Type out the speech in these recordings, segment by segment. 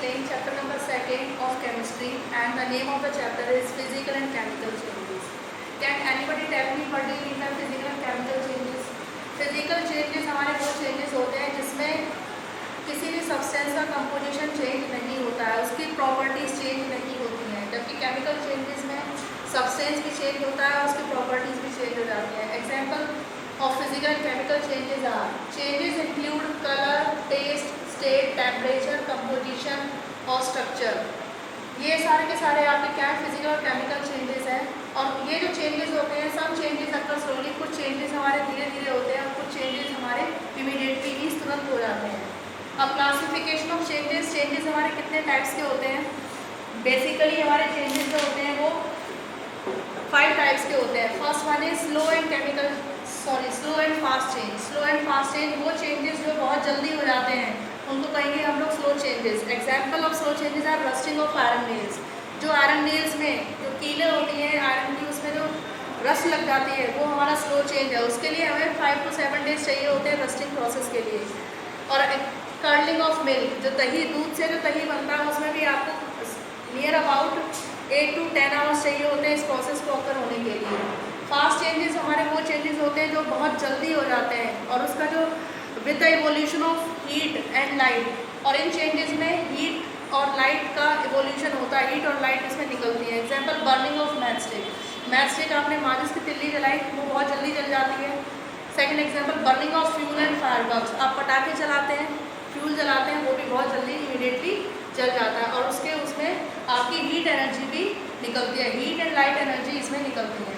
explain chapter number 2 of chemistry, and the name of the chapter is physical and chemical changes. Can anybody tell me what do you mean by physical and chemical changes? Physical changes हमारे वो changes होते हैं जिसमें किसी भी substance का composition change नहीं होता है, उसकी प्रॉपर्टीज चेंज नहीं होती हैं, जबकि केमिकल चेंजेस में सब्सटेंस भी चेंज होता है और उसकी प्रॉपर्टीज भी चेंज हो जाती हैं. Example of physical and chemical changes are changes include color, taste, state, temperature, composition और structure. ये सारे के सारे आपके क्या फिजिकल और केमिकल चेंजेस हैं. और ये जो चेंजेस होते हैं सब चेंजेस अक्सर स्लोली, कुछ चेंजेस हमारे धीरे धीरे होते हैं और कुछ चेंजेस हमारे इमीडिएटली ही तुरंत हो जाते हैं. अब क्लासिफिकेशन ऑफ चेंजेस हमारे कितने टाइप्स के होते हैं. बेसिकली हमारे चेंजेस जो होते हैं वो 5 टाइप्स के होते हैं. First one is slow and fast change. Slow and fast change वो चेंजेस जो बहुत जल्दी हो जाते हैं उनको कहेंगे हम लोग slow changes. Example of slow changes are rusting of iron nails. जो आयरन नेल्स में जो कीलें होती हैं आयरन की, उसमें जो रस्ट लग जाती है वो हमारा स्लो चेंज है. उसके लिए हमें 5 to 7 डेज चाहिए होते हैं रस्टिंग प्रोसेस के लिए. और कर्लिंग ऑफ मिल्क, जो दही, दूध से जो दही बनता है उसमें भी आपको नियर अबाउट 8 to 10 आवर्स चाहिए होते हैं इस प्रोसेस को अकर होने के लिए. फास्ट चेंजेस हमारे वो चेंजेस होते हैं जो बहुत जल्दी हो जाते हैं और उसका जो with the evolution of heat and light, और इन चेंजेस में हीट और लाइट का इवोल्यूशन होता है. हीट और लाइट इसमें निकलती है. Example burning of match stick आपने माचिस की तिल्ली जलाई वो बहुत जल्दी जल जाती है. Second example burning of fuel and fireworks. आप पटाखे चलाते हैं, फ्यूल जलाते हैं, वो भी बहुत जल्दी इमीडिएटली जल जाता है और उसमें आपकी हीट एनर्जी भी निकलती है. हीट एंड लाइट एनर्जी इसमें निकलती है.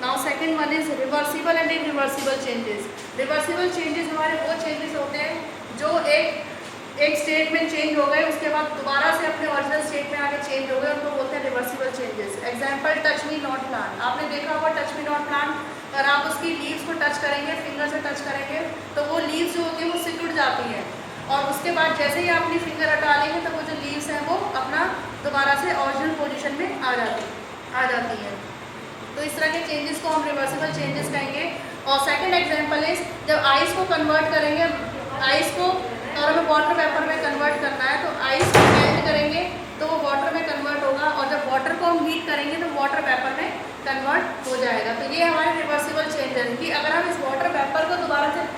Now second one is reversible and irreversible changes. Reversible changes हमारे वो चेंजेस होते हैं जो एक स्टेट में चेंज हो गए उसके बाद दोबारा से अपने ओरिजिनल स्टेट में आके चेंज हो गए, उनको बोलते हैं reversible changes. Example touch me not plant. आपने देखा होगा टच मी नॉट प्लांट. अगर आप उसकी लीव्स को टच करेंगे, फिंगर से टच करेंगे तो वो लीव्स जो होती है वो सिकुड़ जाती हैं और उसके बाद जैसे ही आप अपनी फिंगर हटा लेंगे तो वो जो लीव्स हैं वो अपना दोबारा से ओरिजिनल पोजीशन में आ जाती है. तो इस तरह के चेंजेस को हम रिवर्सिबल चेंजेस कहेंगे. और सेकंड एग्जांपल इज जब आइस को कन्वर्ट करेंगे, आइस को और हमें वाटर वेपर में कन्वर्ट करना है तो आइस को मेल्ट करेंगे तो वो वाटर में कन्वर्ट होगा और जब वाटर को हम हीट करेंगे तो वाटर वेपर में कन्वर्ट हो जाएगा. तो ये हमारे रिवर्सिबल चेंजेस कि अगर हम इस वाटर वेपर को दोबारा से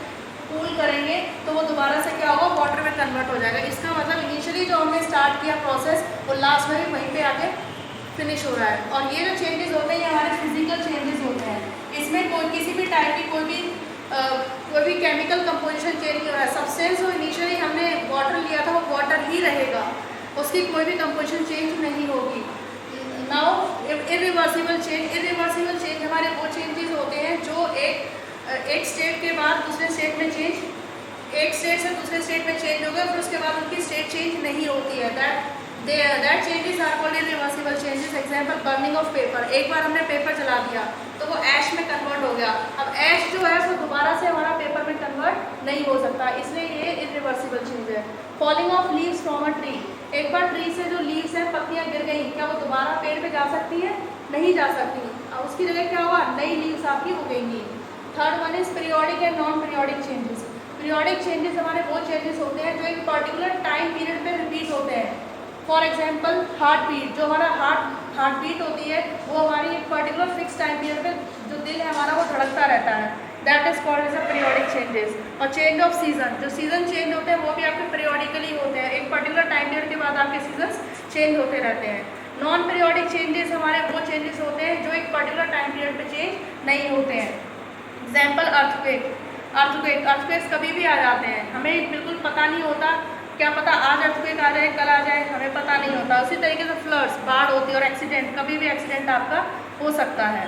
कूल करेंगे तो वो दोबारा से क्या होगा, वाटर में कन्वर्ट हो जाएगा. इसका मतलब इनिशियली जो हमने स्टार्ट किया प्रोसेस वो लास्ट में भी वहीं पे आके फिनिश हो रहा है. और ये जो चेंजेस होते हैं ये हमारे फिजिकल चेंजेस होते हैं. इसमें कोई किसी भी टाइप की कोई भी केमिकल कंपोजिशन चेंज नहीं हो रहा है. सब्सटेंस जो इनिशियली हमने वाटर लिया था वो वाटर ही रहेगा, उसकी कोई भी कंपोजिशन चेंज नहीं होगी. नाउ इरिवर्सिबल चेंज हमारे वो चेंजेस होते हैं जो एक स्टेट के बाद दूसरे स्टेट में एक स्टेट से दूसरे स्टेट में चेंज हो गए फिर उसके बाद उनकी स्टेट चेंज नहीं होती है. That changes are called irreversible changes. Example burning of paper. एक बार हमने पेपर जला दिया तो वो ऐश में कन्वर्ट हो गया. अब ऐश जो है वो दोबारा से हमारा पेपर में कन्वर्ट नहीं हो सकता, इसलिए ये इरिवर्सिबल चेंज है. Falling of leaves from a tree. एक बार ट्री से जो लीव्स हैं, पत्तियाँ गिर गई, क्या वो दोबारा पेड़ पे जा सकती है? नहीं जा सकती. अब उसकी जगह क्या हुआ, नई लीव्स आपकी उगेंगी. Third one is periodic and non periodic changes. Periodic changes हमारे वो चेंजेस होते हैं जो एक पर्टिकुलर टाइम पीरियड पे रिपीट होते हैं. For example heart beat. जो हमारा हार्ट बीट होती है वो हमारी एक पर्टिकुलर फिक्स टाइम पीरियड पे जो दिल है हमारा वो धड़कता रहता है. That is called as a periodic changes. और चेंज ऑफ सीजन. जो सीजन चेंज होते हैं वो भी आपके पीरियोडिकली होते हैं. एक पर्टिकुलर टाइम पीरियड के बाद आपके सीजन चेंज होते रहते हैं. नॉन पीरियोडिक चेंजेस हमारे वो चेंजेस होते हैं जो एक पर्टिकुलर टाइम पीरियड पे चेंज नहीं होते हैं. एग्जाम्पल अर्थक्वेक्स कभी भी आ जाते हैं, हमें बिल्कुल पता नहीं होता, क्या पता आज अर्थक्वेक आ जाए कल आ जाए, हमें पता नहीं होता. उसी तरीके से फ्लड्स, बाढ़ होती है और एक्सीडेंट, कभी भी एक्सीडेंट आपका हो सकता है.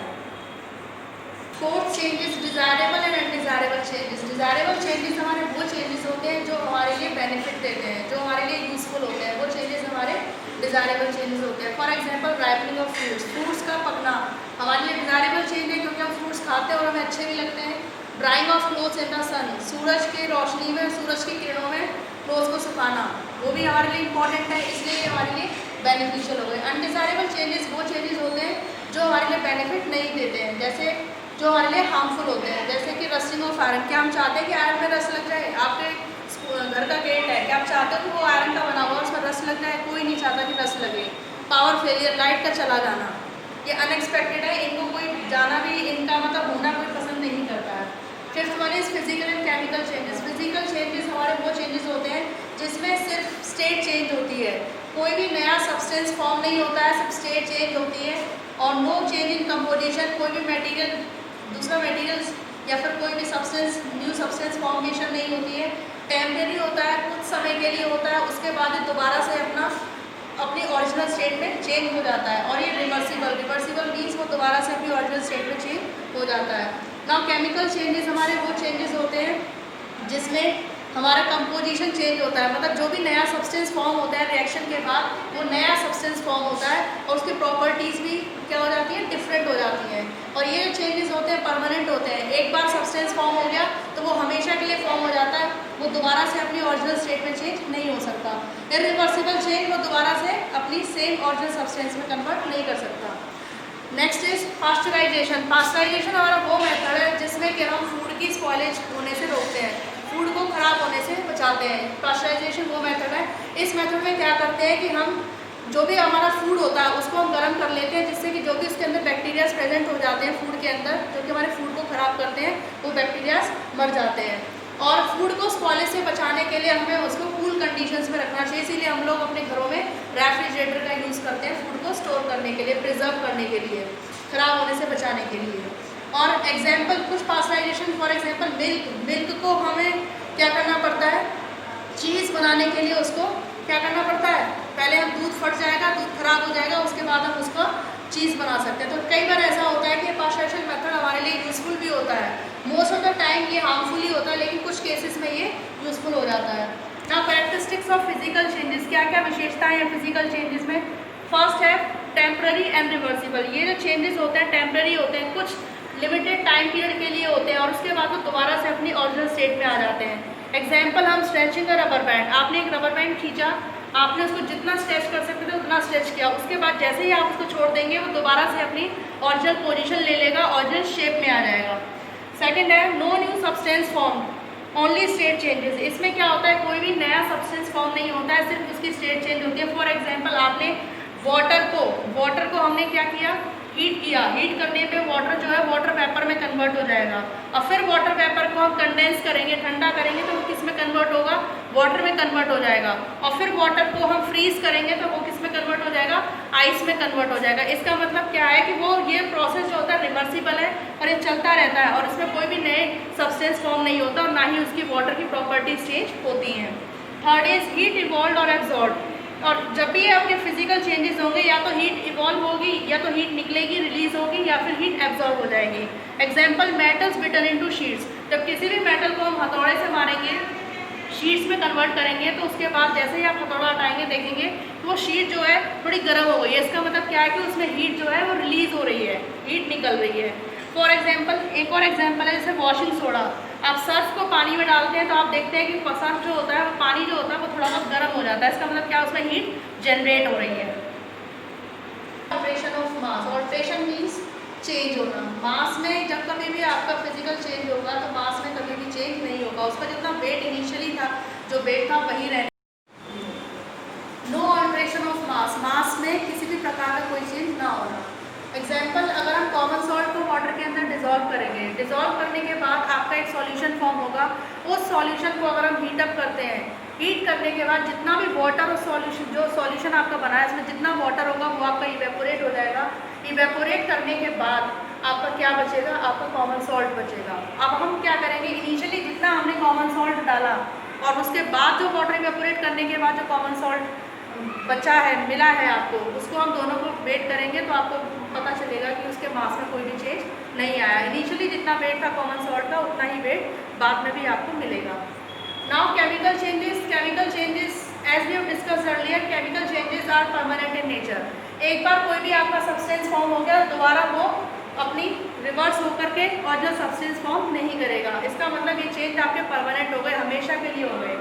Fourth changes desirable and undesirable changes. Desirable changes हमारे वो चेंजेस होते हैं जो हमारे लिए बेनिफिट देते हैं, जो हमारे लिए यूजफुल होते हैं, वो चेंजेस हमारे डिजायरेबल चेंजेस होते हैं. For example ripening of fruits का पकना हमारे लिए डिजायरेबल चेंज है क्योंकि हम फ्रूट्स खाते हैं और हमें अच्छे भी लगते हैं. Drying of clothes in the sun. सूरज की रोशनी में, सूरज की किरणों में क्लोथ्स को सुखाना वो भी हमारे लिए इंपॉर्टेंट है, इसलिए ये हमारे लिए बेनिफिशियल हो गए. अनडिजायरेबल चेंजेस वो चेंजेस होते हैं जो हमारे लिए बेनिफिट नहीं देते हैं, जैसे जो हमारे लिए हार्मफुल होते हैं, जैसे कि रस्टिंग ऑफ आयरन. क्या हम चाहते हैं कि आयरन में रस्ट लग जाए? आपके घर का गेट है, क्या आप चाहते हो कि वो आयरन का बना हुआ उसमें रस्ट लग जाए? कोई नहीं चाहता कि रस लगे। पावर फेलियर, लाइट का चला जाना, ये अनएक्सपेक्टेड है, इनको कोई जाना भी, इनका मतलब होना कोई पसंद नहीं करता है। Fifth one is physical and chemical changes. Physical changes हमारे वो चेंजेस होते हैं जिसमें सिर्फ स्टेट चेंज होती है, कोई भी नया सब्सटेंस फॉर्म नहीं होता है, सिर्फ स्टेट चेंज होती है। और नो चेंज इन कंपोजिशन, कोई भी मटेरियल दूसरा मटेरियल या फिर कोई भी सब्सटेंस न्यू सब्सटेंस फॉर्मेशन नहीं होती है। टेम्परेरी होता है, कुछ समय के लिए होता है, उसके बाद ये दोबारा से अपनी ओरिजिनल स्टेट में चेंज हो जाता है। और ये रिवर्सिबल मीन्स वो दोबारा से अपनी ओरिजिनल स्टेट में चेंज हो जाता है। नाउ केमिकल चेंजेस हमारे वो चेंजेस होते हैं जिसमें हमारा कंपोजिशन चेंज होता है, मतलब जो भी नया सब्सटेंस फॉर्म होता है रिएक्शन के बाद, वो नया सब्सटेंस फॉर्म होता है और उसकी प्रॉपर्टीज़ भी क्या हो जाती हैं, डिफरेंट हो जाती हैं। और ये जो चेंजेस होते हैं परमानेंट होते हैं, एक बार सब्सटेंस फॉर्म हो गया तो वो हमेशा के लिए फॉर्म हो जाता है, वो दोबारा से अपनी ओरिजिनल स्टेट में चेंज नहीं हो सकता। इरिवर्सिबल चेंज, वो दोबारा से अपनी सेम ओरिजिनल सब्सटेंस में कन्वर्ट नहीं कर सकता। Next is pasteurisation. पास्चराइजेशन हमारा वो मेथड है जिसमें कि हम फूड की स्पॉइलेज होने से रोकते हैं, फूड को ख़राब होने से बचाते हैं। पास्चराइजेशन वो मेथड है। इस मेथड में क्या करते हैं कि हम जो भी हमारा फूड होता है उसको हम गर्म कर लेते हैं, जिससे कि जो भी उसके अंदर बैक्टीरियाज प्रेजेंट हो जाते हैं फूड के अंदर, जो कि हमारे फूड को ख़राब करते हैं, वो बैक्टीरियाज मर जाते हैं। और फूड को स्पॉइलेज से बचाने के लिए हमें उसको कूल कंडीशंस में रखना चाहिए, इसीलिए हम लोग अपने घरों में रेफ्रिजरेटर का यूज़ करते हैं फूड को स्टोर करने के लिए, प्रिजर्व करने के लिए, ख़राब होने से बचाने के लिए। और एग्जाम्पल कुछ पास्चराइजेशन, फॉर एग्जाम्पल मिल्क को हमें क्या करना पड़ता है, चीज़ बनाने के लिए उसको क्या करना पड़ता है, पहले हम दूध फट जाएगा, दूध खराब हो जाएगा, उसके बाद हम उसको चीज़ बना सकते हैं। तो कई बार ऐसा होता है कि पास्चराइजेशन मेथड हमारे लिए यूज़फुल भी होता है, मोस्ट ऑफ द टाइम ये हार्मफुल ही होता है, लेकिन कुछ केसेस में ये यूज़फुल हो जाता है। Now characteristics of physical changes, क्या क्या विशेषताएं हैं फिजिकल चेंजेस में। फर्स्ट है टेम्पररी एंड रिवर्सिबल। ये जो चेंजेस होते हैं टेम्पररी होते हैं, कुछ लिमिटेड टाइम पीरियड के लिए होते हैं और उसके बाद वो दोबारा से अपनी ओरिजिनल स्टेट में आ जाते हैं। एग्जाम्पल, हम स्ट्रेचिंग अ रबर बैंड, आपने एक रबर बैंड खींचा, आपने उसको जितना स्ट्रेच कर सकते थे उतना स्ट्रेच किया, उसके बाद जैसे ही आप उसको छोड़ देंगे वो दोबारा से अपनी ओरिजिनल पोजीशन ले लेगा, ओरिजिनल शेप में आ जाएगा। सेकंड है no new substance form, only state changes. इसमें क्या होता है, कोई भी नया सब्सटेंस फॉर्म नहीं होता है, सिर्फ उसकी स्टेट चेंज होती है। फॉर एग्जाम्पल, आपने वाटर को हमने क्या किया, हीट किया, हीट करने पे वाटर जो है वाटर वेपर में कन्वर्ट हो जाएगा, और फिर वाटर वेपर को हम कंडेंस करेंगे, ठंडा करेंगे, तो वो किस में कन्वर्ट होगा, वाटर में कन्वर्ट हो जाएगा। और फिर वाटर को हम फ्रीज करेंगे तो वो किस में कन्वर्ट हो जाएगा, आइस में कन्वर्ट हो जाएगा। इसका मतलब क्या है कि वो ये प्रोसेस जो होता है रिवर्सिबल है और ये चलता रहता है और इसमें कोई भी नए सब्सटेंस फॉर्म नहीं होता और ना ही उसकी वाटर की प्रॉपर्टीज चेंज होती हैं। थर्ड इज हीट इवॉल्व और एब्जॉर्ब। और जब भी आपके फिजिकल चेंजेस होंगे, या तो हीट इवॉल्व होगी, या तो हीट निकलेगी, रिलीज होगी, या फिर हीट एब्जॉर्ब हो जाएगी। एग्जाम्पल, मेटल्स बिटन इनटू शीट्स। जब किसी भी मेटल को हम हथौड़े से मारेंगे, शीट्स में कन्वर्ट करेंगे, तो उसके बाद जैसे ही आप हथौड़ा हटाएंगे देखेंगे तो वो शीट जो है थोड़ी गर्म हो गई है। इसका मतलब क्या है कि उसमें हीट जो है वो रिलीज हो रही है, हीट निकल रही है। फॉर एग्जाम्पल, एक और एग्जाम्पल है जैसे वॉशिंग सोडा। आप सर्फ को पानी में डालते हैं तो आप देखते हैं कि सर्फ जो होता है, वो पानी जो होता है वो थोड़ा बहुत गर्म हो जाता है। इसका मतलब क्या, उसमें हीट जनरेट हो रही है। Alteration of mass. Alteration means change होना। मास में जब कभी भी आपका फिजिकल चेंज होगा तो मास में कभी भी चेंज नहीं होगा, उसका जितना वेट इनिशियली था, जो वेट था वही रहने। नो ऑल्ट्रेशन ऑफ मास, मास में किसी भी प्रकार का कोई चेंज ना होना। एग्जाम्पल, अगर हम कॉमन सॉल्ट को वाटर के अंदर डिजोल्व करेंगे, डिजोल्व करने के बाद आपका एक सॉल्यूशन फॉर्म होगा, उस सॉल्यूशन को अगर हम हीट अप करते हैं, हीट करने के बाद जितना भी वाटर और सॉल्यूशन, जो सॉल्यूशन आपका बना है, इसमें जितना वाटर होगा वो आपका इवेपोरेट हो जाएगा। इवेपोरेट करने के बाद आपका क्या बचेगा, आपका कॉमन सॉल्ट बचेगा। अब हम क्या करेंगे, इनिशियली जितना हमने कॉमन सॉल्ट डाला और उसके बाद जो वाटर इवेपोरेट करने के बाद जो कॉमन सॉल्ट बचा है, मिला है आपको, उसको हम दोनों को वेट करेंगे तो आपको पता चलेगा कि उसके मास में कोई भी चेंज नहीं आया। इनिशियली जितना वेट था कॉमन सॉल्ट का, उतना ही वेट बाद में भी आपको मिलेगा। Now chemical changes. Chemical changes as we have discussed earlier, chemical changes are permanent in nature. एक बार कोई भी आपका सब्सटेंस फॉर्म हो गया, दोबारा वो अपनी रिवर्स होकर के और जो सब्सटेंस फॉर्म नहीं करेगा। इसका मतलब ये चेंज आपके परमानेंट हो गए, हमेशा के लिए हो गए।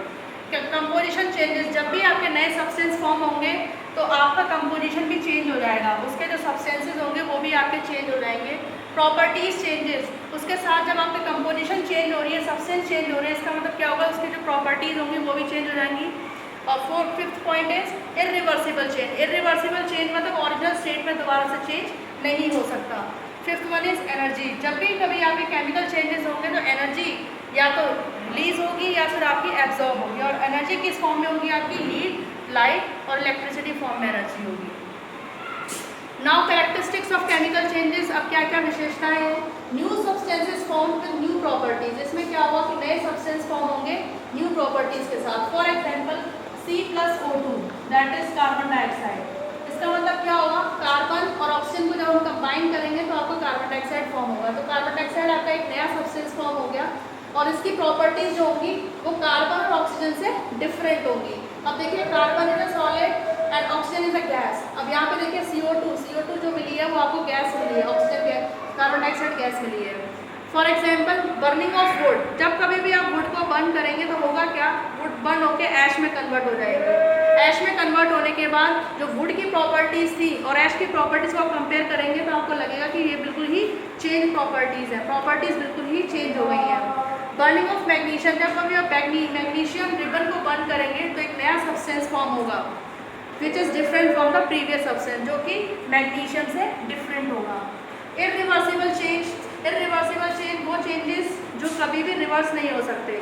कंपोजिशन चेंजेस, जब भी आपके नए सब्सटेंस फॉर्म होंगे तो आपका कंपोजिशन भी चेंज हो जाएगा, उसके जो सब्सटेंसेस होंगे वो भी आपके चेंज हो जाएंगे। प्रॉपर्टीज चेंजेस, उसके साथ जब आपकी कंपोजिशन चेंज हो रही है, सब्सटेंस चेंज हो रहे हैं, इसका मतलब क्या होगा, उसकी जो प्रॉपर्टीज होंगी वो भी चेंज हो जाएंगी। और fifth point is irreversible change. Irreversible change मतलब ओरिजिनल स्टेट में दोबारा से चेंज नहीं हो सकता। Fifth one is energy. जब भी कभी आपके केमिकल चेंजेस होंगे तो एनर्जी या तो रिलीज होगी या फिर आपकी एब्जॉर्ब होगी, और एनर्जी किस फॉर्म में होगी आपकी? हीट, लाइट और इलेक्ट्रिसिटी फॉर्म में एनर्जी होगी। Now characteristics of chemical changes. अब क्या क्या विशेषताएं हैं? New substances form with new properties. इसमें क्या होगा कि नए सब्सटेंस फॉर्म होंगे न्यू प्रॉपर्टीज के साथ। For example C+O2 that is carbon dioxide. इसका मतलब क्या होगा? कार्बन और ऑक्सीजन को जब हम कंबाइन करेंगे तो आपको कार्बन डाइऑक्साइड फॉर्म होगा। तो कार्बन डाइऑक्साइड आपका एक नया सब्सटेंस फॉर्म हो गया, और इसकी प्रॉपर्टीज जो होंगी वो कार्बन और ऑक्सीजन से डिफरेंट होगी। अब देखिए carbon is a solid and oxygen is a gas. अब यहाँ पे देखिए CO2 जो मिली है वो आपको गैस मिली है, oxygen gas, carbon dioxide gas मिली है। For example burning of wood. जब कभी भी आप वुड को बर्न करेंगे तो होगा क्या? वुड बर्न होकर ऐश में कन्वर्ट हो जाएगी। ऐश में कन्वर्ट होने के बाद जो वुड की प्रॉपर्टीज़ थी और ऐश की प्रॉपर्टीज़ को आप कंपेयर करेंगे तो आपको लगेगा कि ये बिल्कुल ही चेंज प्रॉपर्टीज़ है, प्रॉपर्टीज़ बिल्कुल ही चेंज हो गई हैं। Burning of magnesium. जब कभी आप मैग्नीशियम रिबन को बर्न करेंगे तो एक नया सब्सटेंस फॉर्म होगा which is different from the previous substance, जो कि मैग्नीशियम से डिफरेंट होगा। Irreversible change. इरिवर्सिबल चेंज वो चेंजेस जो कभी भी रिवर्स नहीं हो सकते,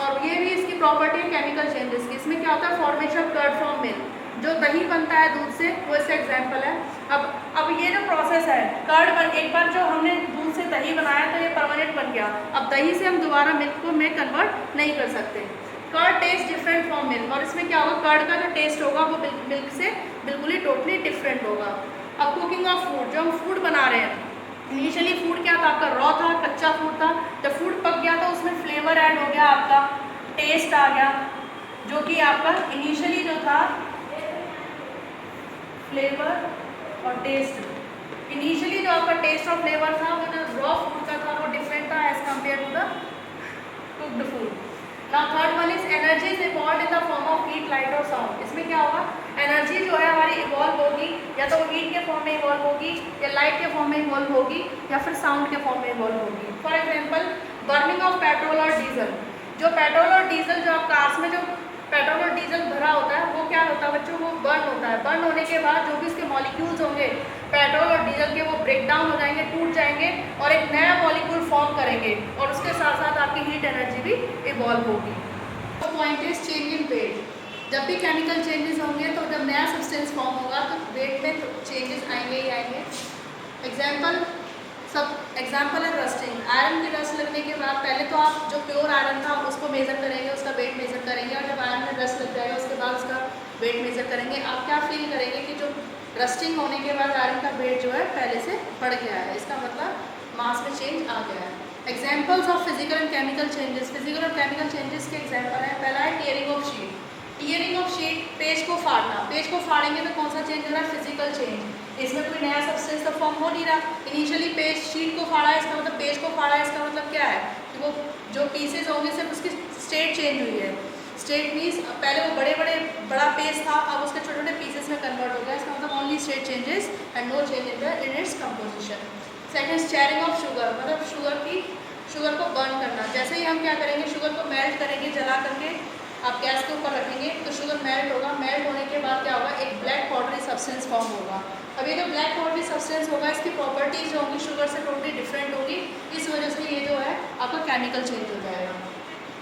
और ये भी इसकी प्रॉपर्टी है केमिकल चेंजेस की। इसमें क्या होता है? Formation of curd from milk. जो दही बनता है दूध से, वो इसका एग्जाम्पल है। अब ये जो प्रोसेस है, कर्ड बन, एक बार जो हमने दूध से दही बनाया तो ये परमानेंट बन गया। अब दही से हम दोबारा मिल्क को में कन्वर्ट नहीं कर सकते। Curd taste different from milk. और इसमें क्या होगा? कर्ड का जो टेस्ट होगा वो मिल्क से बिल्कुल ही टोटली डिफरेंट होगा। अब कुकिंग ऑफ फूड। जो हम फूड बना रहे हैं, इनिशियली फूड क्या था? आपका रॉ था, कच्चा फूड था। जब फूड पक गया तो उसमें फ्लेवर ऐड हो गया, आपका टेस्ट आ गया, जो कि आपका इनिशियली जो था फ्लेवर और टेस्ट, इनिशियली जो आपका टेस्ट और फ्लेवर था वो जो रॉ फूड का था वो डिफरेंट था as compare to the cooked food. Now third one is energy is evolve in the form of heat, light और साउंड। इसमें क्या होगा? एनर्जी जो है हमारी इवॉल्व होगी, या तो हीट के फॉर्म में इवॉल्व होगी, या लाइट के फॉर्म में इवॉल्व होगी, या फिर साउंड के फॉर्म में इवॉल्व होगी। For example burning of petrol और डीजल। जो पेट्रोल और डीजल, जो आप कार्स में जो पेट्रोल और डीजल भरा होता है वो क्या होता है बच्चों? वो बर्न होता है। बर्न होने के बाद जो भी उसके मॉलिक्यूल्स होंगे पेट्रोल और डीजल के, वो ब्रेक डाउन हो जाएंगे, टूट जाएंगे और एक नया मॉलिक्यूल फॉर्म करेंगे, और उसके साथ साथ आपकी हीट एनर्जी भी इवॉल्व होगी। Point is change in weight. जब भी केमिकल चेंजेस होंगे तो जब नया सब्सटेंस फॉर्म होगा तो वेट में तो चेंजेस आएंगे ही आएंगे। एग्जाम्पल है रस्टिंग। आयरन की रस्ट लगने के बाद पहले तो आप जो प्योर आयरन था उसको मेज़र करेंगे, उसका वेट मेज़र करेंगे, और जब आयरन में रस्ट लग जाएगा उसके बाद उसका वेट मेज़र करेंगे। आप क्या फील करेंगे कि जो रस्टिंग होने के बाद आयरन का वेट जो है पहले से बढ़ गया है, इसका मतलब मास में चेंज आ गया है। Examples of physical and chemical changes. Physical और केमिकल चेंजेस के एग्जाम्पल है। पहला है tearing of sheet. Tearing of sheet, page को फाड़ना। पेज को फाड़ेंगे तो कौन सा चेंज हो रहा है? Physical change. इसमें कोई नया सब्सटेंस तो फॉर्म हो नहीं रहा। इनिशियली पेज शीट को फाड़ा है, इसका मतलब पेज को फाड़ा है, इसका मतलब क्या है कि वो जो पीसेज होंगे सिर्फ उसकी स्टेट चेंज हुई है। स्टेट मीन्स पहले वो बड़ा पेज था, अब उसके छोटे छोटे पीसेस में कन्वर्ट हो गया, इसका मतलब only state changes and no change in its composition. Second, stirring of sugar, मतलब शुगर को बर्न करना। जैसे ही हम क्या करेंगे, शुगर को मेल्ट करेंगे, जला करके आप गैस के ऊपर रखेंगे तो शुगर मेल्ट होगा। मेल्ट होने के बाद क्या होगा? एक ब्लैक पाउडरी सब्सटेंस फॉर्म होगा। अब ये जो ब्लैक पाउडरी सब्सटेंस होगा इसकी प्रॉपर्टीज जो होंगी शुगर से टोटली डिफरेंट होगी, इस वजह से ये जो है आपका केमिकल चेंज हो जाएगा।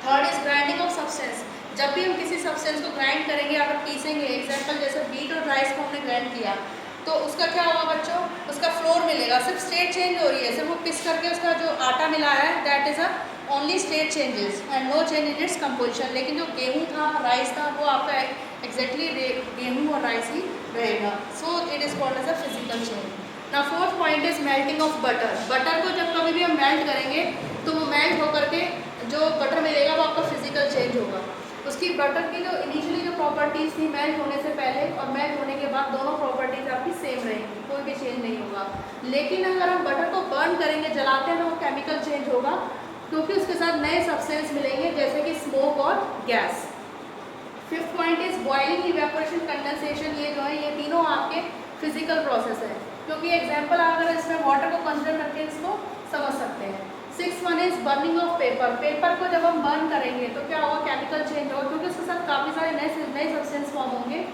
Third is grinding of substance. जब भी हम किसी सब्सटेंस को ग्राइंड करेंगे या फिर पीसेंगे, एग्जाम्पल जैसे व्हीट और राइस को हमने ग्राइंड किया तो उसका क्या होगा बच्चों? उसका फ्लोर मिलेगा, सिर्फ स्टेट चेंज हो रही है, सिर्फ वो पिस करके उसका जो आटा मिला है that is a only state changes and no change in its composition. लेकिन जो गेहूँ था, राइस था, वो आपका एग्जैक्टली गेहूँ और राइस ही रहेगा। So it is called as a physical change. ना fourth point is melting of butter. Butter को जब कभी भी हम मेल्ट करेंगे तो वो मेल्ट होकर के जो बटर मिलेगा वो आपका फिजिकल चेंज होगा। उसकी बटर की जो इनिशियली जो प्रॉपर्टीज़ थी मेल्ट होने से पहले और मेल्ट होने के बाद दोनों प्रॉपर्टीज़ आपकी सेम रहेंगी, कोई भी चेंज नहीं होगा। लेकिन अगर हम बटर को बर्न करेंगे, जलाते हैं तो वो केमिकल चेंज होगा क्योंकि उसके साथ नए सब्सटेंस मिलेंगे जैसे कि स्मोक और gas. Fifth point is boiling, evaporation, condensation. ये जो है ये तीनों आपके फिजिकल प्रोसेस है, क्योंकि एग्जाम्पल अगर इसमें वाटर को कंसिडर करके इसको समझ सकते हैं। Six one is burning of paper. Paper को जब हम बर्न करेंगे तो क्या होगा? केमिकल चेंज होगा क्योंकि उसके साथ काफ़ी सारे नए फॉर्म होंगे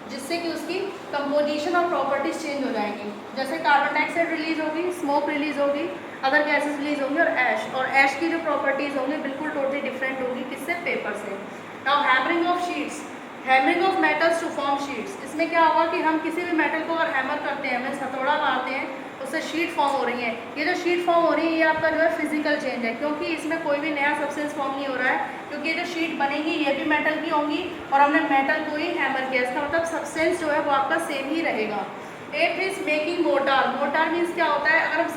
जिससे कि उसकी कंपोजिशन और प्रॉपर्टीज चेंज हो जाएंगी। जैसे कार्बन डाइऑक्साइड रिलीज होगी, स्मोक रिलीज होगी, अदर गैसेस रिलीज होंगी और ऐश की जो प्रॉपर्टीज होंगी बिल्कुल टोटली डिफरेंट होगी किससे, पेपर से। Now hammering of sheets, hammering of metals to form sheets. इसमें क्या होगा कि हम किसी भी मेटल को अगर हैमर करते हैं, मीन्स हथौड़ा मारते हैं, उससे शीट फॉर्म हो रही है। ये जो शीट फॉर्म हो रही है ये आपका जो है फिजिकल चेंज है, क्योंकि इसमें कोई भी नया सब्सटेंस फॉर्म नहीं हो रहा है, क्योंकि ये जो शीट बनेगी ये भी मेटल की होंगी और हमने मेटल को ही हैमर किया। इसका मतलब सब्सटेंस जो है वो आपका सेम ही रहेगा। Eight is making mortar. Mortar means क्या होता है, अगर हम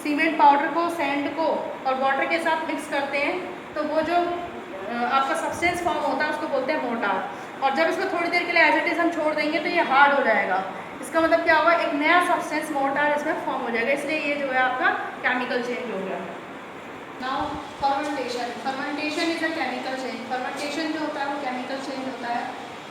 सीमेंट पाउडर को, सैंड को और वाटर के साथ मिक्स करते हैं तो वो जो आपका सब्सटेंस फॉर्म होता है उसको बोलते हैं मोर्टार। और जब इसको थोड़ी देर के लिए एज इट इज हम छोड़ देंगे तो ये हार्ड हो जाएगा। इसका मतलब क्या होगा, एक नया सब्सटेंस मोर्टार इसमें फॉर्म हो जाएगा, इसलिए ये जो है आपका केमिकल चेंज हो गया। Now fermentation. Fermentation is a chemical change. Fermentation जो होता है वो केमिकल चेंज होता है।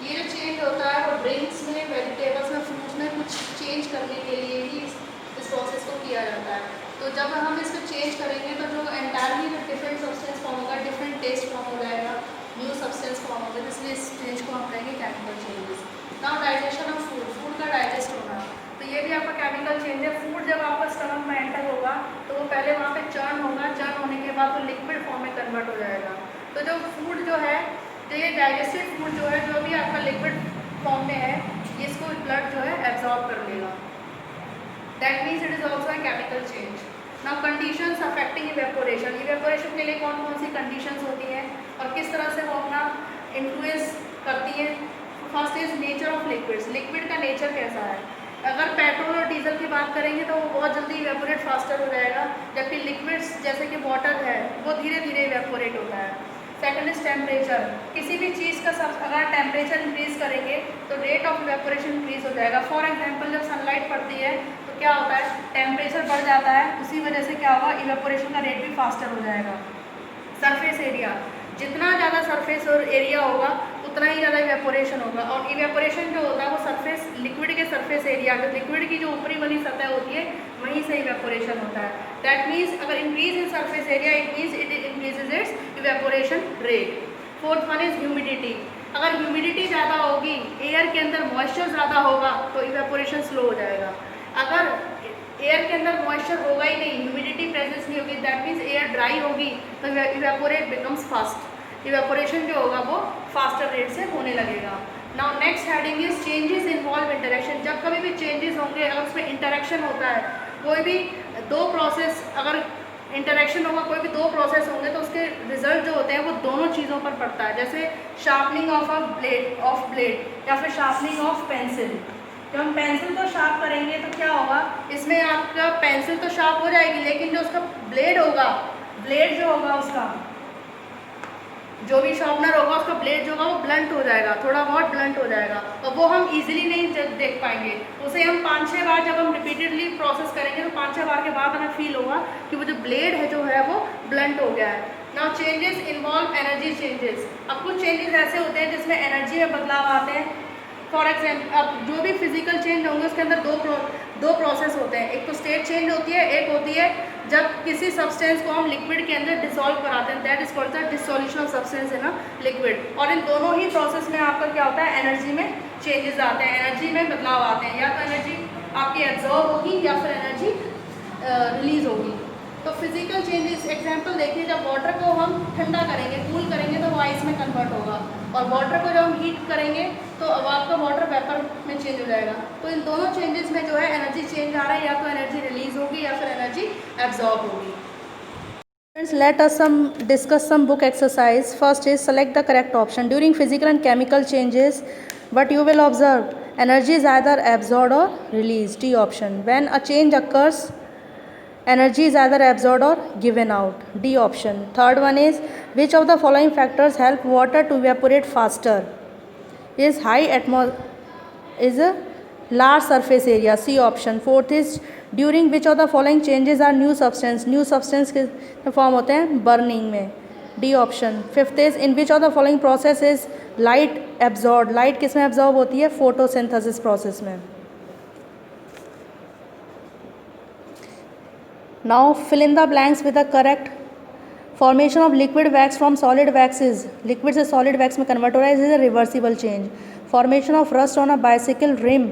ये जो चेंज होता है वो ड्रिंक्स में, वेजिटेबल्स में, फ्रूट्स में कुछ चेंज करने के लिए ही इस प्रोसेस को किया जाता है। तो जब हम इसको चेंज करेंगे तो जो एंटायरली जो डिफरेंट सब्सटेंस फॉर्म होगा, डिफरेंट टेस्ट फॉर्म हो जाएगा, न्यू सब्सटेंस फॉर्म होगा, इसलिए इस चेंज को हम कहेंगे chemical changes. Now digestion of food, food का डाइजेस्ट होना, तो ये भी आपका केमिकल चेंज है। फूड जब आपका स्टमक में एंटर होगा तो वो पहले वहाँ पे चर्न होगा, चर्न होने के बाद वो लिक्विड फॉर्म में कन्वर्ट हो जाएगा। तो जो फूड जो है, तो ये डाइजेस्टेड फूड जो है, जो भी आपका लिक्विड फॉर्म में है, ये इसको ब्लड जो है एब्जॉर्ब कर लेगा। That means it is also a chemical change. Now conditions affecting evaporation. Evaporation के लिए कौन कौन सी कंडीशंस होती हैं और किस तरह से वो अपना इन्फ्लुएंस करती है। First is nature of liquids. Liquid का नेचर कैसा है। अगर पेट्रोल और डीजल की बात करेंगे तो वो बहुत जल्दी इवेपोरेट फास्टर हो जाएगा, जबकि लिक्विड्स जैसे कि वाटर है वो धीरे धीरे इवेपोरेट होता है। Second is temperature. किसी भी चीज़ का अगर टेम्परेचर इंक्रीज करेंगे तो रेट ऑफ इवेपोरेशन इंक्रीज हो जाएगा। फॉर एग्जांपल जब सनलाइट पड़ती है तो क्या होता है, टेम्परेचर बढ़ जाता है, उसी वजह से क्या होगा, इवेपोरेशन का रेट भी फास्टर हो जाएगा। सरफेस एरिया, जितना ज़्यादा सरफेस और एरिया होगा उतना ही ज़्यादा इवेपोरेशन होगा। और इवेपोरेशन जो होता है वो सरफेस, लिक्विड के सरफेस एरिया, लिक्विड की जो ऊपरी वाली सतह होती है वहीं से इवेपोरेशन होता है। दैट मीन्स अगर increase in surface area it means it increases it's evaporation rate. Fourth one is humidity. अगर ह्यूमिडिटी ज़्यादा होगी, एयर के अंदर मॉइस्चर ज़्यादा होगा तो इवेपोरेशन स्लो हो जाएगा। अगर एयर के अंदर मॉइस्चर होगा ही नहीं, ह्यूमिडिटी प्रेजेंस नहीं होगी, दैट मीन्स एयर ड्राई होगी तो इवेपोरेट बिकम्स फास्ट। इवेपोरेशन जो होगा वो फास्टर रेट से होने लगेगा। Now next heading is changes involve interaction. जब कभी भी चेंजेस होंगे, अगर उसमें इंटरेक्शन होता है, कोई भी दो प्रोसेस, अगर इंटरेक्शन होगा, कोई भी दो प्रोसेस होंगे तो उसके रिजल्ट जो होते हैं वो दोनों चीज़ों पर पड़ता है। जैसे शार्पनिंग ऑफ ब्लेड या फिर शार्पनिंग ऑफ पेंसिल। जब हम पेंसिल को शार्प करेंगे तो क्या होगा, इसमें आपका पेंसिल तो शार्प हो जाएगी लेकिन जो उसका ब्लेड होगा, ब्लेड जो होगा उसका, जो भी शार्पनर होगा उसका ब्लेड जो होगा वो ब्लंट हो जाएगा, थोड़ा बहुत ब्लंट हो जाएगा और वो हम इजीली नहीं देख पाएंगे। उसे हम 5-6 बार जब हम रिपीटेडली प्रोसेस करेंगे तो 5-6 बार के बाद हमें फील होगा कि वो जो ब्लेड है जो है वो ब्लंट हो गया है। Now changes involve energy changes. अब कुछ चेंजेस ऐसे होते हैं जिसमें एनर्जी में बदलाव आते हैं। फॉर एग्जाम्पल, अब जो भी फिजिकल चेंज होंगे उसके अंदर दो प्रोसेस होते हैं। एक तो स्टेट चेंज होती है, एक होती है जब किसी सब्सटेंस को हम लिक्विड के अंदर डिसॉल्व कराते हैं, that is called the dissolution of substance in a liquid. और इन दोनों ही प्रोसेस में आपका क्या होता है, एनर्जी में चेंजेस आते हैं, एनर्जी में बदलाव आते हैं। या तो एनर्जी आपकी एब्जॉर्ब होगी या फिर एनर्जी रिलीज होगी। तो फिजिकल चेंजेस एग्जांपल देखिए, जब वाटर को हम ठंडा करेंगे, कूल करेंगे तो वो आइस में कन्वर्ट होगा, और वाटर को जब हम हीट करेंगे तो अब आपका वाटर वेपर में चेंज हो जाएगा। तो इन दोनों चेंजेस में जो है एनर्जी चेंज आ रहा है, या तो एनर्जी रिलीज होगी या फिर एनर्जी एब्जॉर्ब होगी। Friends, let us discuss some book exercise. First is select the correct option. During physical and chemical changes, what you will observe, energy is either absorbed or released. D option. When a change occurs, energy is either absorbed or given out. D option. Third one is, which of the following factors help water to evaporate faster? Is a large surface area. C option. Fourth is, during which of the following changes are new substance? New substance के form होते हैं burning में. D option. Fifth is, in which of the following process is light absorbed? Light किस में absorb होती है? Photosynthesis process में. Now fill in the blanks with the correct formation of liquid wax from solid wax is, liquid से solid wax में convert हो रहा है, is a reversible change. Formation of rust on a bicycle rim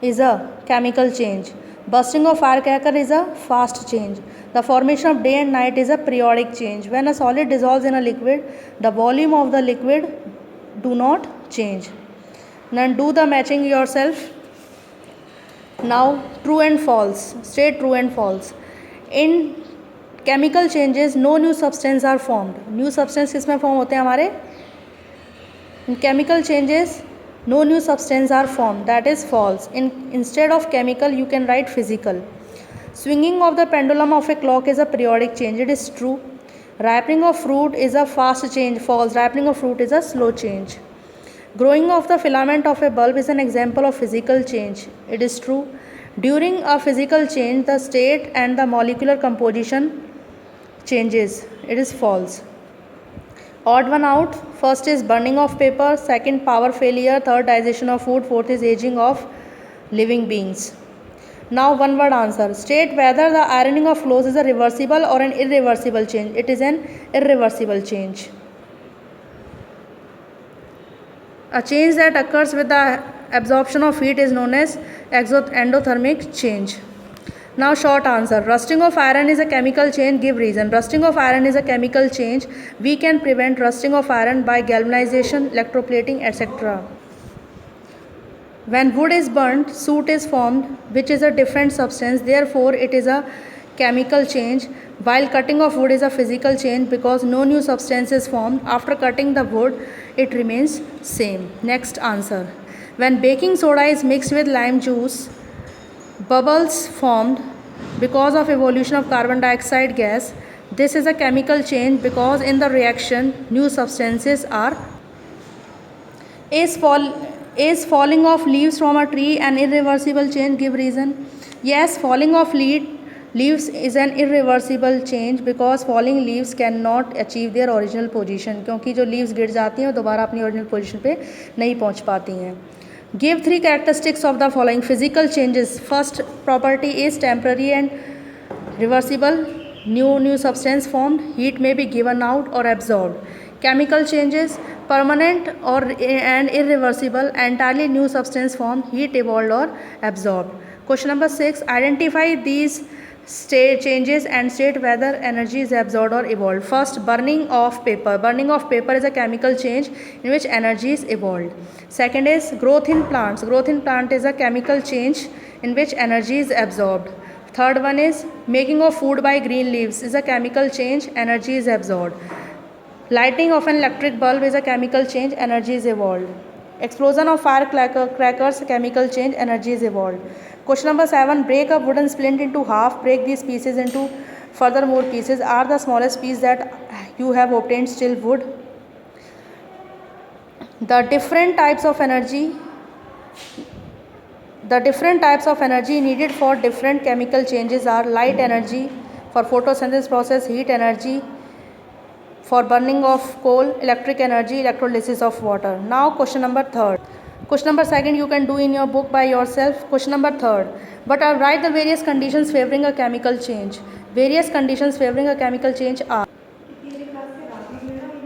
is a chemical change. Bursting of firecracker is a fast change. The formation of day and night is a periodic change. When a solid dissolves in a liquid, the volume of the liquid do not change. Now do the matching yourself. Now true and false. State true and false. In chemical changes, no new substance are formed. New substance किसमें form होते हैं हमारे? In chemical changes, no new substance are formed. That is false. Instead of chemical, you can write physical. Swinging of the pendulum of a clock is a periodic change. It is true. Ripening of fruit is a fast change. False. Ripening of fruit is a slow change. Growing of the filament of a bulb is an example of physical change. It is true. During a physical change, the state and the molecular composition changes. It is false. Odd one out. First is burning of paper, second power failure, third digestion of food, fourth is aging of living beings. Now one word answer. State whether the ironing of clothes is a reversible or an irreversible change. It is an irreversible change. A change that occurs with the absorption of heat is known as endothermic change. Now short answer. Rusting of iron is a chemical change. Give reason. Rusting of iron is a chemical change. We can prevent rusting of iron by galvanization, electroplating, etc. When wood is burnt, soot is formed, which is a different substance. Therefore, it is a chemical change. While cutting of wood is a physical change because no new substance is formed. After cutting the wood, it remains same. Next answer. When baking soda is mixed with lime juice, bubbles formed because of evolution of carbon dioxide gas. This is a chemical change because in the reaction new substances are. Is falling of leaves from a tree an irreversible change? Give reason. Yes, falling of leaves is an irreversible change because falling leaves cannot achieve their original position. क्योंकि जो leaves गिर जाती हैं वो दोबारा अपनी original position पे नहीं पहुंच पाती हैं. Give three characteristics of the following physical changes. First property is temporary and reversible. New substance formed. Heat may be given out or absorbed. Chemical changes permanent and irreversible. Entirely new substance formed. Heat evolved or absorbed. Question number 6. Identify these state changes and state whether energy is absorbed or evolved. First, burning of paper. Burning of paper is a chemical change in which energy is evolved. Second is growth in plants. Growth in plant is a chemical change in which energy is absorbed. Third one is making of food by green leaves is a chemical change, energy is absorbed. Lighting of an electric bulb is a chemical change, energy is evolved. Explosion of firecrackers, chemical change, energy is evolved. Question number 7. Break a wooden splint into half. Break these pieces into further more pieces. Are the smallest piece that you have obtained still wood? The different types of energy needed for different chemical changes are light energy for photosynthesis process, heat energy for burning of coal, electric energy, electrolysis of water. Now question number 3. Question number 2 you can do in your book by yourself. Question number 3. But I'll write the various conditions favoring a chemical change. Various conditions favoring a chemical change are.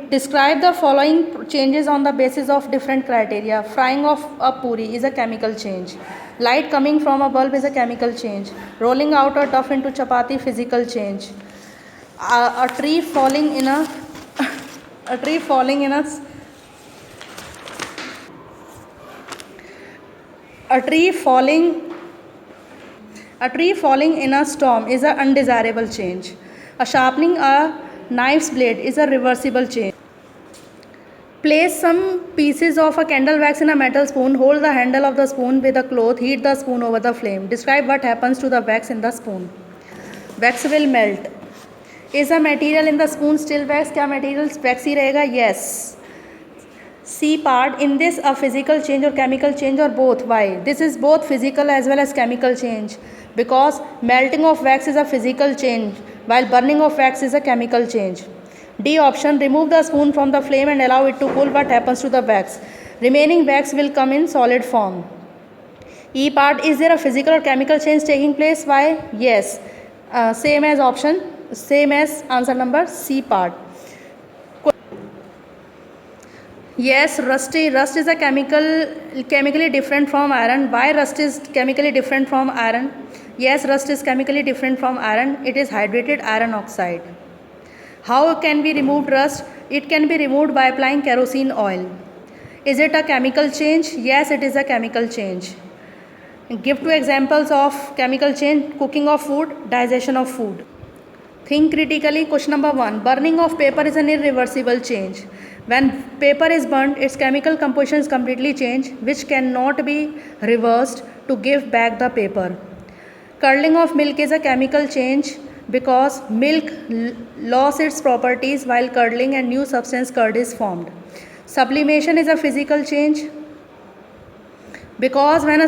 Describe the following changes on the basis of different criteria. Frying of a puri is a chemical change. Light coming from a bulb is a chemical change. Rolling out a duff into chapati, physical change. A tree falling in a storm is an undesirable change. A sharpening a knife's blade is a reversible change. Place some pieces of a candle wax in a metal spoon. Hold the handle of the spoon with a cloth. Heat the spoon over the flame. Describe what happens to the wax in the spoon. Wax will melt. Is the material in the spoon still wax? क्या material waxy रहेगा? Yes. C part. In this a physical change or chemical change or both? Why? This is both physical as well as chemical change because melting of wax is a physical change while burning of wax is a chemical change. D option. Remove the spoon from the flame and allow it to cool. What happens to the wax? Remaining wax will come in solid form. E part. Is there a physical or chemical change taking place? Why? Yes. Same as option same as answer number C part. Yes, rust is a chemically different from iron. Why rust is chemically different from iron? Yes, rust is chemically different from iron. It is hydrated iron oxide. How can we remove rust? It can be removed by applying kerosene oil. Is it a chemical change? Yes, it is a chemical change. Give two examples of chemical change: cooking of food, digestion of food. Think critically. Question number 1. Burning of paper is an irreversible change. When paper is burnt, its chemical composition is completely changed, which cannot be reversed to give back the paper. Curdling of milk is a chemical change because milk lost its properties while curdling and new substance curd is formed. Sublimation is a physical change because when a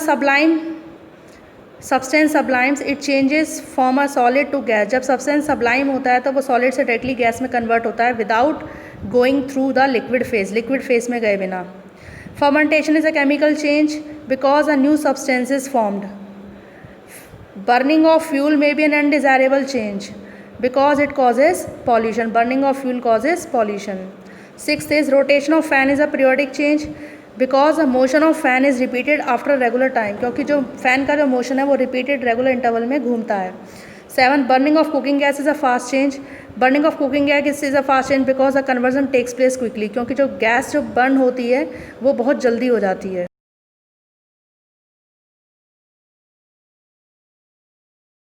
substance sublimes, it changes from a solid to gas. जब substance sublime होता है तो वो solid से directly gas में convert होता है without going through the liquid phase में गए बिना. Fermentation is a chemical change because a new substance is formed. Burning of fuel may be an undesirable change because it causes pollution. Burning of fuel causes pollution. 6th is rotation of fan is a periodic change because the motion of fan is repeated after a regular time. क्योंकि जो fan का जो motion है वो repeated regular interval में घूमता है. 7. Burning of cooking gas is a fast change. Burning of cooking gas is a fast change because the conversion takes place quickly. क्योंकि जो गैस जो burn होती है वो बहुत जल्दी हो जाती है.